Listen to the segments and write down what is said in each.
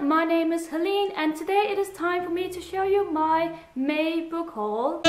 everyone, my name is Helene and today it is time for me to show you my May book haul.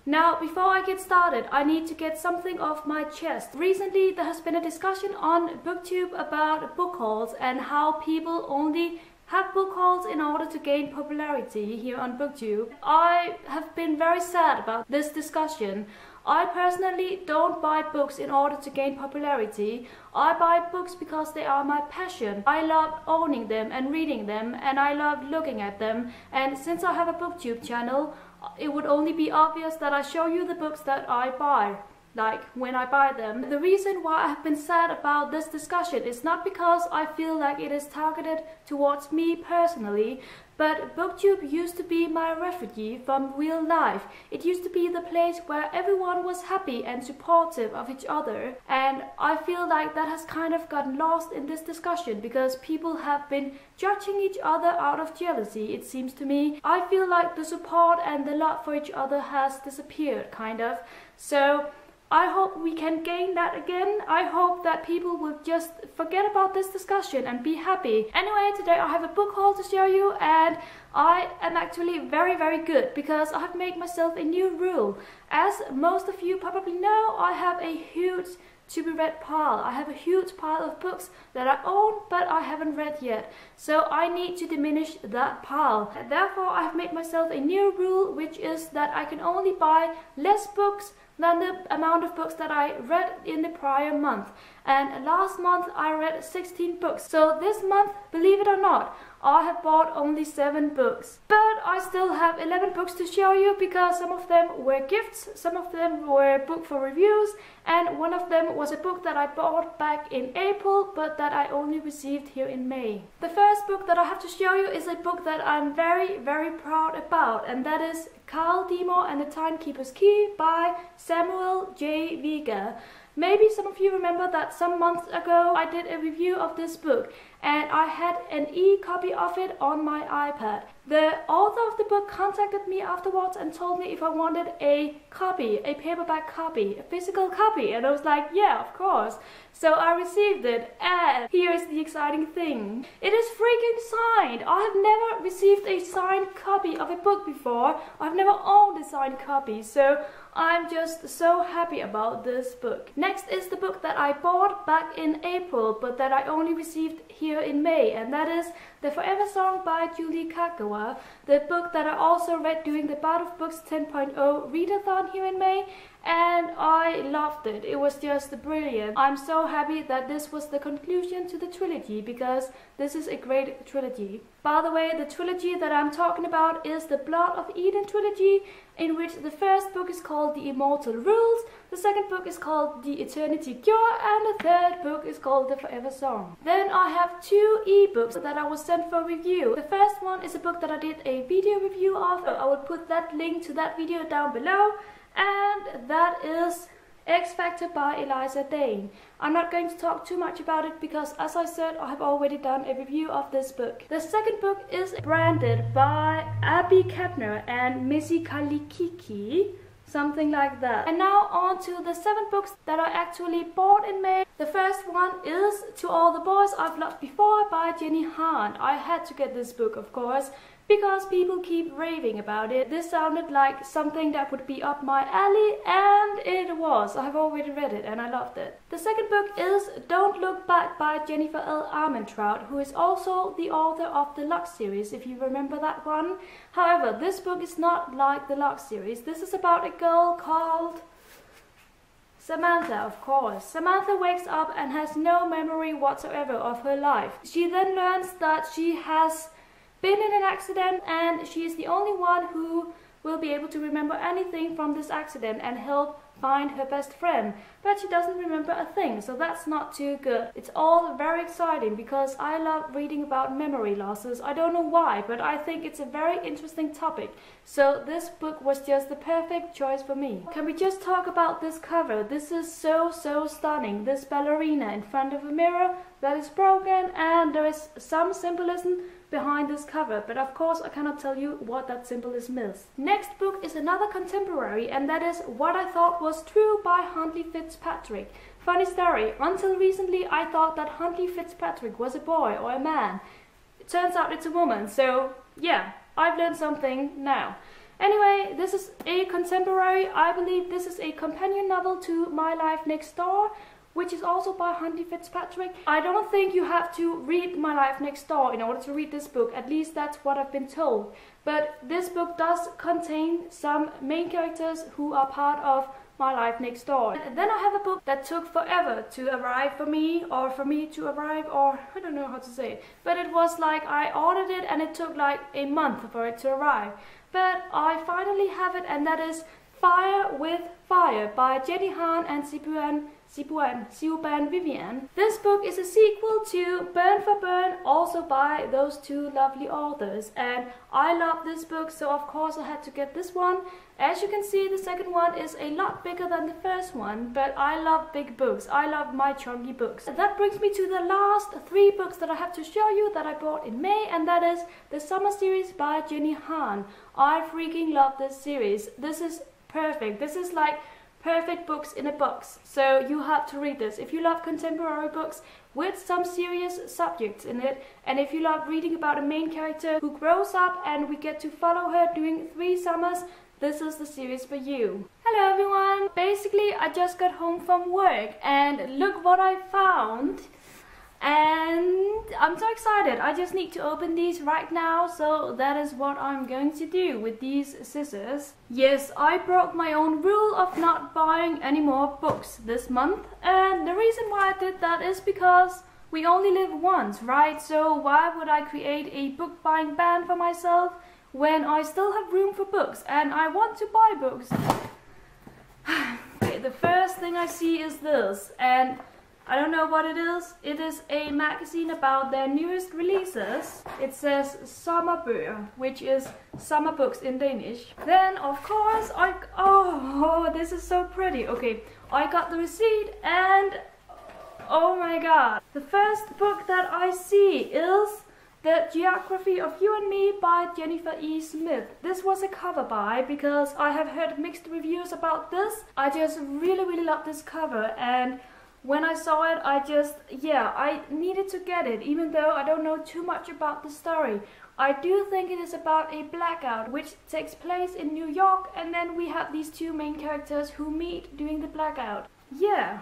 Now, before I get started, I need to get something off my chest. Recently, there has been a discussion on BookTube about book hauls and how people only have book hauls in order to gain popularity here on BookTube. I have been very sad about this discussion. I personally don't buy books in order to gain popularity. I buy books because they are my passion. I love owning them and reading them, and I love looking at them. And since I have a BookTube channel, it would only be obvious that I show you the books that I buy, like when I buy them. The reason why I have been sad about this discussion is not because I feel like it is targeted towards me personally, but BookTube used to be my refuge from real life. It used to be the place where everyone was happy and supportive of each other, and I feel like that has kind of gotten lost in this discussion because people have been judging each other out of jealousy, it seems to me. I feel like the support and the love for each other has disappeared, kind of. So I hope we can gain that again. I hope that people will just forget about this discussion and be happy. Anyway, today I have a book haul to show you, and I am actually very good because I have made myself a new rule. As most of you probably know, I have a huge to be read pile. I have a huge pile of books that I own but I haven't read yet. So I need to diminish that pile. And therefore I have made myself a new rule, which is that I can only buy less books than the amount of books that I read in the prior month. And last month I read 16 books. So this month, believe it or not, I have bought only 7 books. But I still have 11 books to show you because some of them were gifts, some of them were book for reviews, and one of them was a book that I bought back in April but that I only received here in May. The first book that I have to show you is a book that I'm very proud about, and that is Carl Demore and the Timekeeper's Key by Samuel J. Vega. Maybe some of you remember that some months ago I did a review of this book and I had an e-copy of it on my iPad. The author of the book contacted me afterwards and told me if I wanted a copy, a paperback copy, a physical copy, and I was like, yeah, of course. So I received it, and here's the exciting thing. It is freaking signed! I have never received a signed copy of a book before. I've never owned a signed copy, so I'm just so happy about this book. Next is the book that I bought back in April, but that I only received here in May, and that is The Forever Song by Julie Kagawa, the book that I also read during the Bard of Books 10.0 readathon here in May, and I loved it. It was just brilliant. I'm so happy that this was the conclusion to the trilogy because this is a great trilogy. By the way, the trilogy that I'm talking about is the Blood of Eden trilogy, in which the first book is called The Immortal Rules, the second book is called The Eternity Cure, and the third book is called The Forever Song. Then I have 2 ebooks that I was sent for review. The first one is a book that I did a video review of. I will put that link to that video down below, and that is X Factor by Eliza Dane. I'm not going to talk too much about it because, as I said, I have already done a review of this book. The second book is Branded by Abby Kepner and Missy Kalikiki, something like that. And now on to the 7 books that I actually bought in May. The first one is To All the Boys I've Loved Before by Jenny Han. I had to get this book, of course, because people keep raving about it. This sounded like something that would be up my alley, and it was. I have already read it and I loved it. The second book is Don't Look Back by Jennifer L. Armentrout, who is also the author of the Lux series, if you remember that one. However, this book is not like the Lux series. This is about a girl called Samantha, of course. Samantha wakes up and has no memory whatsoever of her life. She then learns that she has been in an accident and she is the only one who will be able to remember anything from this accident and help find her best friend. But she doesn't remember a thing, so that's not too good. It's all very exciting because I love reading about memory losses. I don't know why, but I think it's a very interesting topic. So this book was just the perfect choice for me. Can we just talk about this cover? This is so stunning. This ballerina in front of a mirror that is broken, and there is some symbolism behind this cover, but of course I cannot tell you what that symbolism is. Next book is another contemporary, and that is What I Thought Was True by Huntley Fitzpatrick. Funny story, until recently I thought that Huntley Fitzpatrick was a boy or a man. It turns out it's a woman, so yeah, I've learned something now. Anyway, this is a contemporary. I believe this is a companion novel to My Life Next Door, which is also by Huntley Fitzpatrick. I don't think you have to read My Life Next Door in order to read this book, at least that's what I've been told. But this book does contain some main characters who are part of My Life Next Door. And then I have a book that took forever to arrive for me, or for me to arrive, or I don't know how to say it. But it was like I ordered it and it took like a month for it to arrive. But I finally have it, and that is Fire with Fire by Jenny Han and Siobhan Vivian. This book is a sequel to Burn for Burn, also by those two lovely authors, and I love this book, so of course I had to get this one. As you can see, the second one is a lot bigger than the first one, but I love big books. I love my chunky books. And that brings me to the last 3 books that I have to show you that I bought in May, and that is the Summer series by Jenny Han. I freaking love this series. This is perfect. This is like perfect books in a box, so you have to read this if you love contemporary books with some serious subjects in it, and if you love reading about a main character who grows up and we get to follow her during 3 summers. This is the series for you. Hello everyone! Basically I just got home from work and look what I found. And I'm so excited. I just need to open these right now, so that is what I'm going to do with these scissors. Yes, I broke my own rule of not buying any more books this month, and the reason why I did that is because we only live once, right? So why would I create a book buying ban for myself when I still have room for books and I want to buy books? Okay, the first thing I see is this, and I don't know what it is. It is a magazine about their newest releases. It says Sommerbøger, which is summer books in Danish. Then, of course, oh, this is so pretty. Okay, I got the receipt and oh my god. The first book that I see is The Geography of You and Me by Jennifer E. Smith. This was a cover buy because I have heard mixed reviews about this. I just really love this cover, and when I saw it, I needed to get it, even though I don't know too much about the story. I do think it is about a blackout, which takes place in New York, and then we have these 2 main characters who meet during the blackout. Yeah,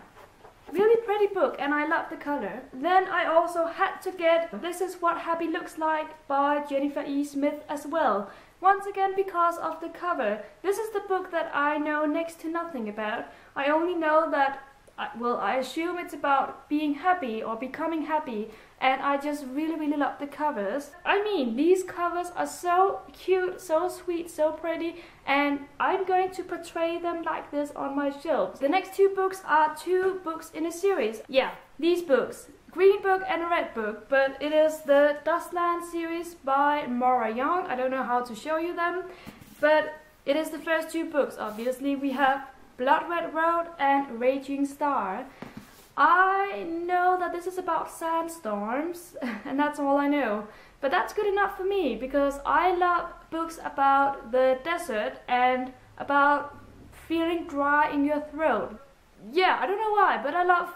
really pretty book, and I love the color. Then I also had to get This Is What Happy Looks Like by Jennifer E. Smith as well. Once again, because of the cover. This is the book that I know next to nothing about. I only know that I assume it's about being happy or becoming happy, and I just really love the covers. I mean, these covers are so cute, so sweet, so pretty, and I'm going to portray them like this on my shelves. The next 2 books are 2 books in a series. Yeah, these books. Green book and a red book, but it is the Dustland series by Maura Young. I don't know how to show you them, but it is the first 2 books. Obviously, we have Blood Red Road and Raging Star. I know that this is about sandstorms, and that's all I know. But that's good enough for me, because I love books about the desert and about feeling dry in your throat. Yeah, I don't know why, but I love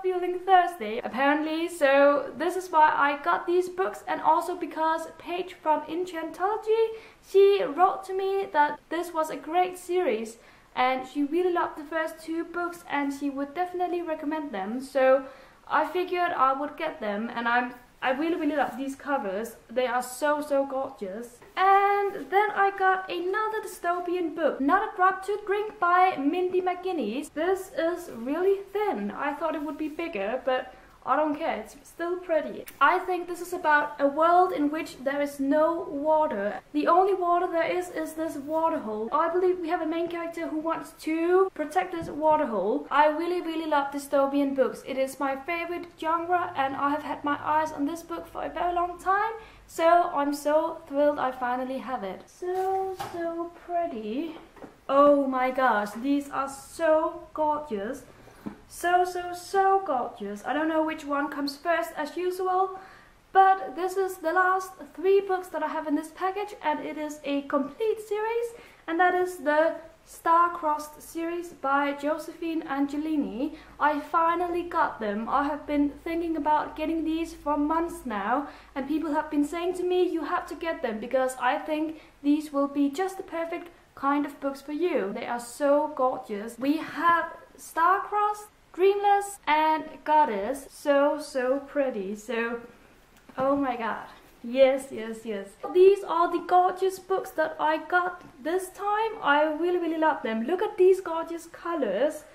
feeling thirsty, apparently. So this is why I got these books, and also because Paige from Enchantology, she wrote to me that this was a great series, and she really loved the first 2 books, and she would definitely recommend them. So I figured I would get them, and I really love these covers. They are so gorgeous. And then I got another dystopian book, Not a Drop to Drink by Mindy McGuinness. This is really thin. I thought it would be bigger, but I don't care, it's still pretty. I think this is about a world in which there is no water. The only water there is this waterhole. I believe we have a main character who wants to protect this waterhole. I really love dystopian books. It is my favorite genre, and I have had my eyes on this book for a very long time. So I'm so thrilled I finally have it. So pretty. Oh my gosh, these are so gorgeous. So gorgeous. I don't know which one comes first as usual, but this is the last 3 books that I have in this package, and it is a complete series, and that is the Star-Crossed series by Josephine Angelini. I finally got them. I have been thinking about getting these for months now, and people have been saying to me, you have to get them because I think these will be just the perfect kind of books for you. They are so gorgeous. We have Star-Crossed, Dreamless, and Goddess. So pretty. So, oh my god. Yes. These are the gorgeous books that I got this time. I really love them. Look at these gorgeous colors.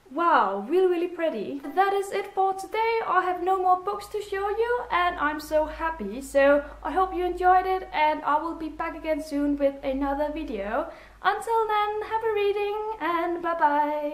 Wow, really pretty. That is it for today. I have no more books to show you, and I'm so happy. So I hope you enjoyed it, and I will be back again soon with another video. Until then, happy reading and bye bye.